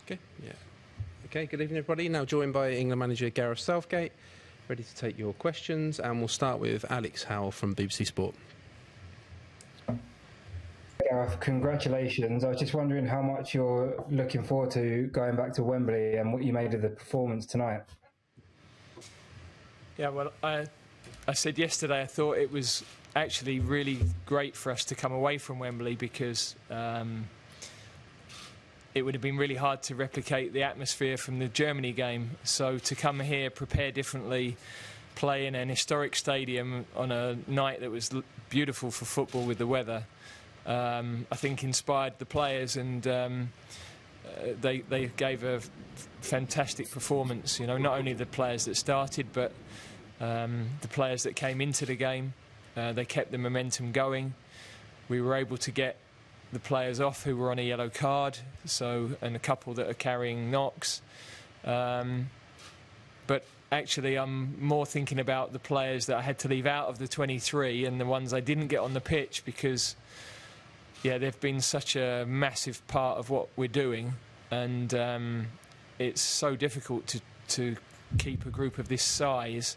Okay, yeah. Okay, good evening, everybody. Now joined by England manager Gareth Southgate, ready to take your questions, and we'll start with Alex Howell from BBC Sport. Gareth, congratulations. I was just wondering how much you're looking forward to going back to Wembley and what you made of the performance tonight. Yeah, well, I said yesterday I thought it was actually really great for us to come away from Wembley because it would have been really hard to replicate the atmosphere from the Germany game. So to come here, prepare differently, play in an historic stadium on a night that was beautiful for football with the weather, I think inspired the players, and they gave a fantastic performance. You know, not only the players that started, but the players that came into the game. They kept the momentum going. We were able to get the players off who were on a yellow card, and a couple that are carrying knocks. But actually, I'm more thinking about the players that I had to leave out of the 23 and the ones I didn't get on the pitch, because yeah, they've been such a massive part of what we're doing, and it's so difficult to keep a group of this size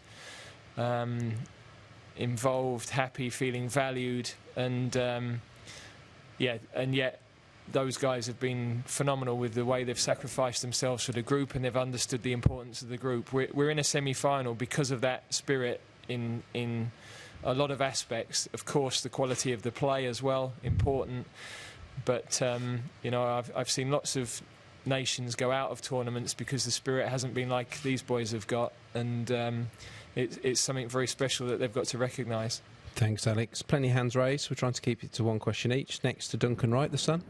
involved, happy, feeling valued, and yet those guys have been phenomenal with the way they've sacrificed themselves for the group, and they've understood the importance of the group. We're in a semi-final because of that spirit in a lot of aspects. Of course, the quality of the play as well, important. But you know, I've seen lots of nations go out of tournaments because the spirit hasn't been like these boys have got, and it's something very special that they've got to recognise. Thanks, Alex. Plenty of hands raised. We're trying to keep it to one question each. Next to Duncan Wright, the Sun.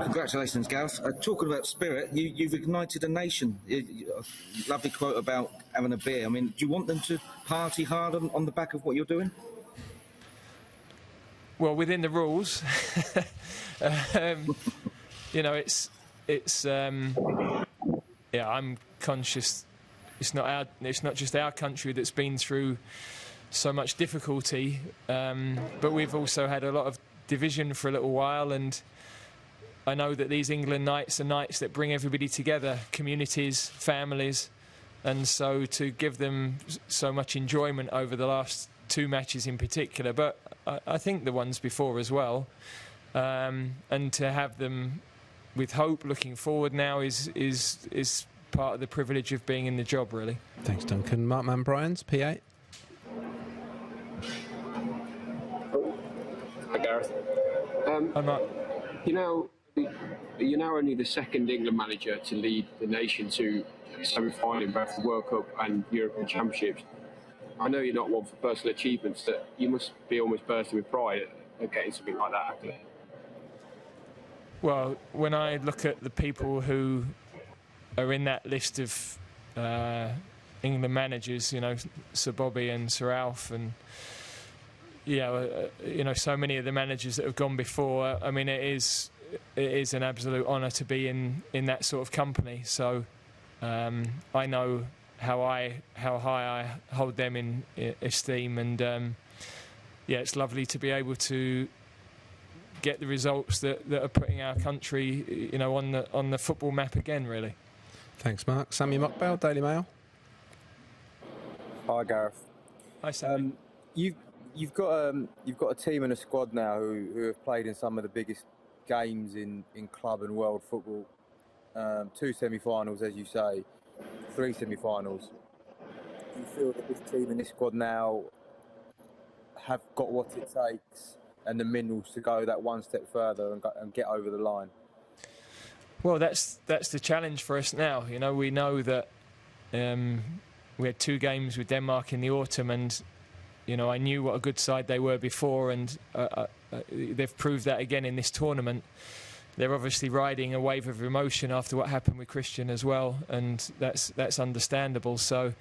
Congratulations, Gareth. Talking about spirit, you've ignited a nation. Lovely quote about having a beer. I mean, do you want them to party hard on the back of what you're doing? Well, within the rules. You know, it's yeah, I'm conscious it's not just our country that's been through so much difficulty, but we've also had a lot of division for a little while, and I know that these England nights are nights that bring everybody together, communities, families, and so to give them so much enjoyment over the last two matches in particular, but I think the ones before as well, and to have them with hope looking forward now is part of the privilege of being in the job, really. Thanks, Duncan. Mark Mann-Bryans, P8. Hi, Gareth. Hi, Mark. You're now only the second England manager to lead the nation to semi-final in both the World Cup and European Championships. I know you're not one for personal achievements, that you must be almost bursting with pride at getting something like that happening. Well, when I look at the people who are in that list of England managers, you know, Sir Bobby and Sir Alf, and you know, so many of the managers that have gone before. I mean, it is an absolute honour to be in that sort of company. So I know how high I hold them in esteem, and yeah, it's lovely to be able to get the results that are putting our country, you know, on the football map again, really. Thanks, Mark. Sammy Mockbell, Daily Mail. Hi, Gareth. Hi, Sammy. You've got a team and a squad now who have played in some of the biggest games in club and world football. 2 semi-finals, as you say, 3 semi-finals. Do you feel that this team and this squad now have got what it takes and the minerals to go that one step further and get over the line? Well, that's the challenge for us now. You know, we know that we had 2 games with Denmark in the autumn, and you know, I knew what a good side they were before, and they've proved that again in this tournament. They're obviously riding a wave of emotion after what happened with Christian as well, and that's understandable. So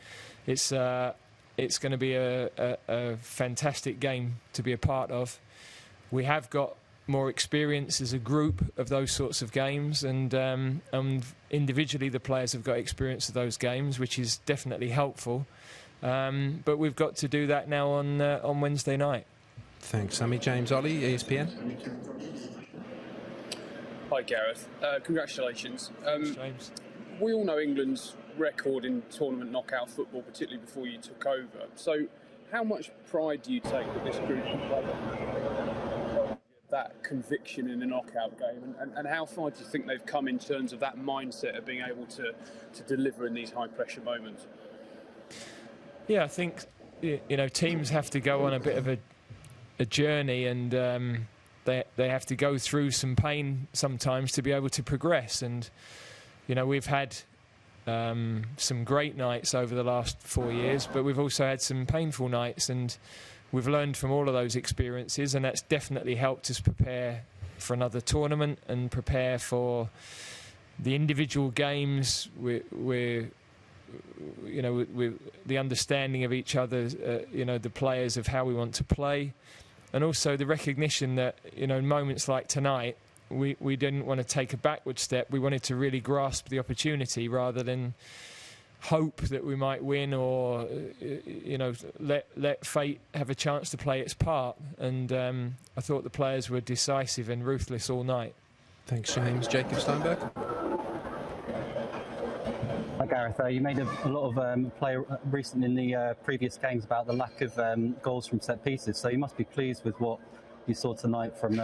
it's going to be a fantastic game to be a part of. We have got more experience as a group of those sorts of games, and individually the players have got experience of those games, which is definitely helpful. But we've got to do that now on Wednesday night. Thanks, Sammy. James Ollie, ESPN. Hi, Gareth. Congratulations. James. We all know England's record in tournament knockout football, particularly before you took over. So, how much pride do you take that this group can play that conviction in a knockout game? And how far do you think they've come in terms of that mindset of being able to deliver in these high-pressure moments? Yeah, I think, teams have to go on a bit of a journey, and they have to go through some pain sometimes to be able to progress. And, we've had some great nights over the last 4 years, but we've also had some painful nights, and we've learned from all of those experiences, and that's definitely helped us prepare for another tournament and prepare for the individual games. We're with the understanding of each other, the players, of how we want to play, and also the recognition that, in moments like tonight, we didn't want to take a backward step. We wanted to really grasp the opportunity rather than hope that we might win, or let fate have a chance to play its part. And I thought the players were decisive and ruthless all night. Thanks, James. Jacob Steinberg. Hi, Gareth. You made a lot of play recently in the previous games about the lack of goals from set pieces. So you must be pleased with what you saw tonight from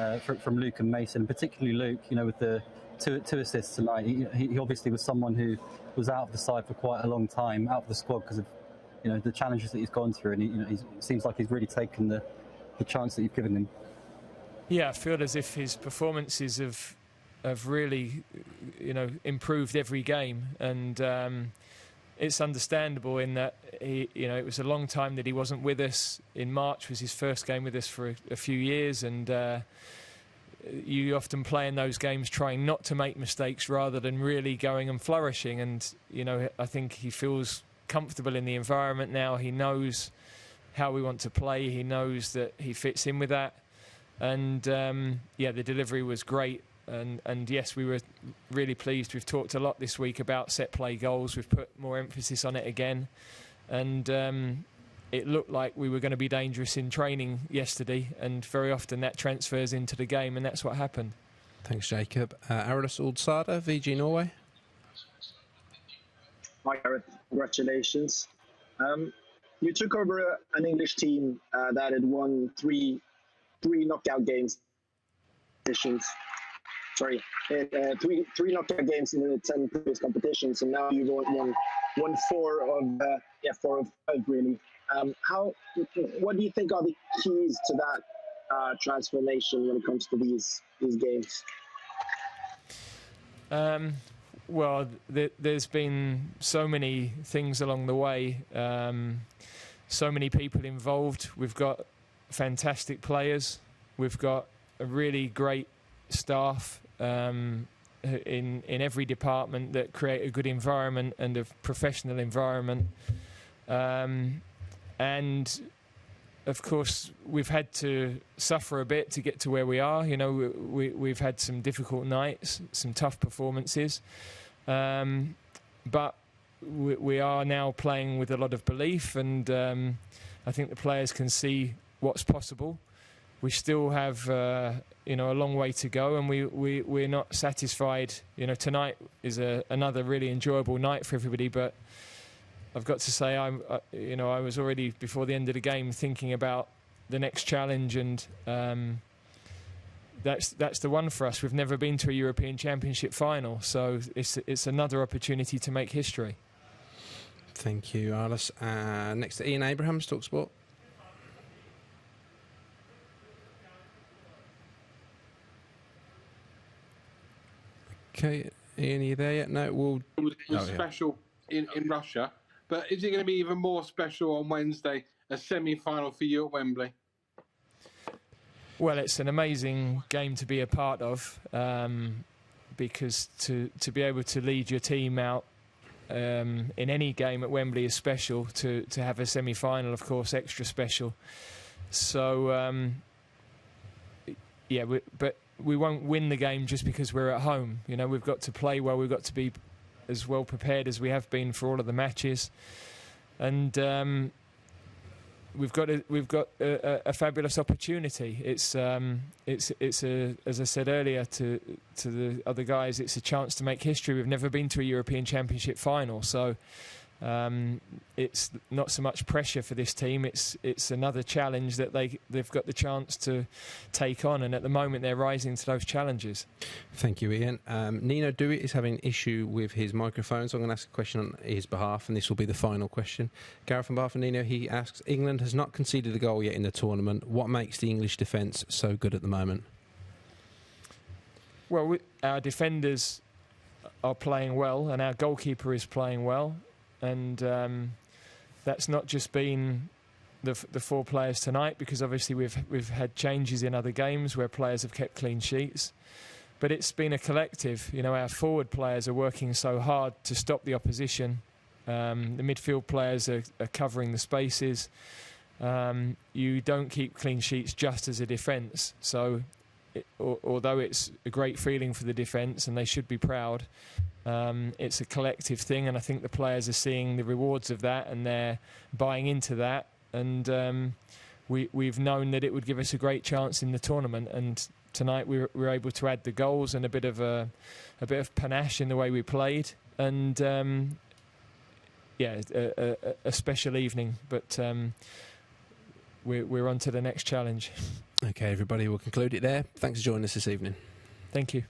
Luke and Mason, particularly Luke. With the two assists tonight. He obviously was someone who was out of the side for quite a long time, out of the squad because of the challenges that he's gone through, and he seems like he's really taken the chance that you've given him. Yeah, I feel as if his performances have really, improved every game, and it's understandable in that it was a long time that he wasn't with us. In March was his first game with us for a few years, and you often play in those games trying not to make mistakes rather than really going and flourishing. And I think he feels comfortable in the environment now. He knows how we want to play. He knows that he fits in with that, and the delivery was great. And yes, we were really pleased. We've talked a lot this week about set play goals. We've put more emphasis on it again. And it looked like we were going to be dangerous in training yesterday. And very often that transfers into the game, and that's what happened. Thanks, Jacob. Arilus Oldsada, VG Norway. Hi, Gareth. Congratulations. You took over an English team that had won three knockout games. Three knockout games in the 10 previous competitions, and now you've won 4 of 5 really. What do you think are the keys to that transformation when it comes to these games? Well, there's been so many things along the way, so many people involved. We've got fantastic players. We've got a really great staff in every department that create a good environment and a professional environment. And of course, we've had to suffer a bit to get to where we are. We've had some difficult nights, some tough performances, but we are now playing with a lot of belief, and I think the players can see what's possible. We still have a long way to go, and we're not satisfied. Tonight is another really enjoyable night for everybody, but I've got to say, I was already before the end of the game thinking about the next challenge, and that's the one for us. We've never been to a European Championship final, so it's another opportunity to make history. Thank you, Arlis. Next to Ian Abrahams, TalkSport. Okay, Ian, are you there yet? No, It was special in Russia, but is it going to be even more special on Wednesday, a semi-final for you at Wembley? Well, it's an amazing game to be a part of, because to be able to lead your team out in any game at Wembley is special. To have a semi-final, of course, extra special. So, but we won't win the game just because we're at home. We've got to play well. We've got to be as well prepared as we have been for all of the matches. And we've got a fabulous opportunity. It's as I said earlier to the other guys, it's a chance to make history. We've never been to a European Championship final, so it's not so much pressure for this team. It's another challenge that they've got the chance to take on, and at the moment they're rising to those challenges. Thank you, Ian. Nino Dewitt is having an issue with his microphone, so I'm going to ask a question on his behalf, and this will be the final question. Gareth, on behalf of Nino, he asks, England has not conceded a goal yet in the tournament. What makes the English defence so good at the moment? Well, our defenders are playing well, and our goalkeeper is playing well. And that's not just been the four players tonight, because obviously we've had changes in other games where players have kept clean sheets. But it's been a collective. You know, our forward players are working so hard to stop the opposition. The midfield players are covering the spaces. You don't keep clean sheets just as a defence. So although it's a great feeling for the defence and they should be proud, it's a collective thing, and I think the players are seeing the rewards of that and they're buying into that, and we've known that it would give us a great chance in the tournament, and tonight we were able to add the goals and a bit of panache in the way we played, and a special evening, but we're on to the next challenge. Okay, everybody, we'll conclude it there. Thanks for joining us this evening. Thank you.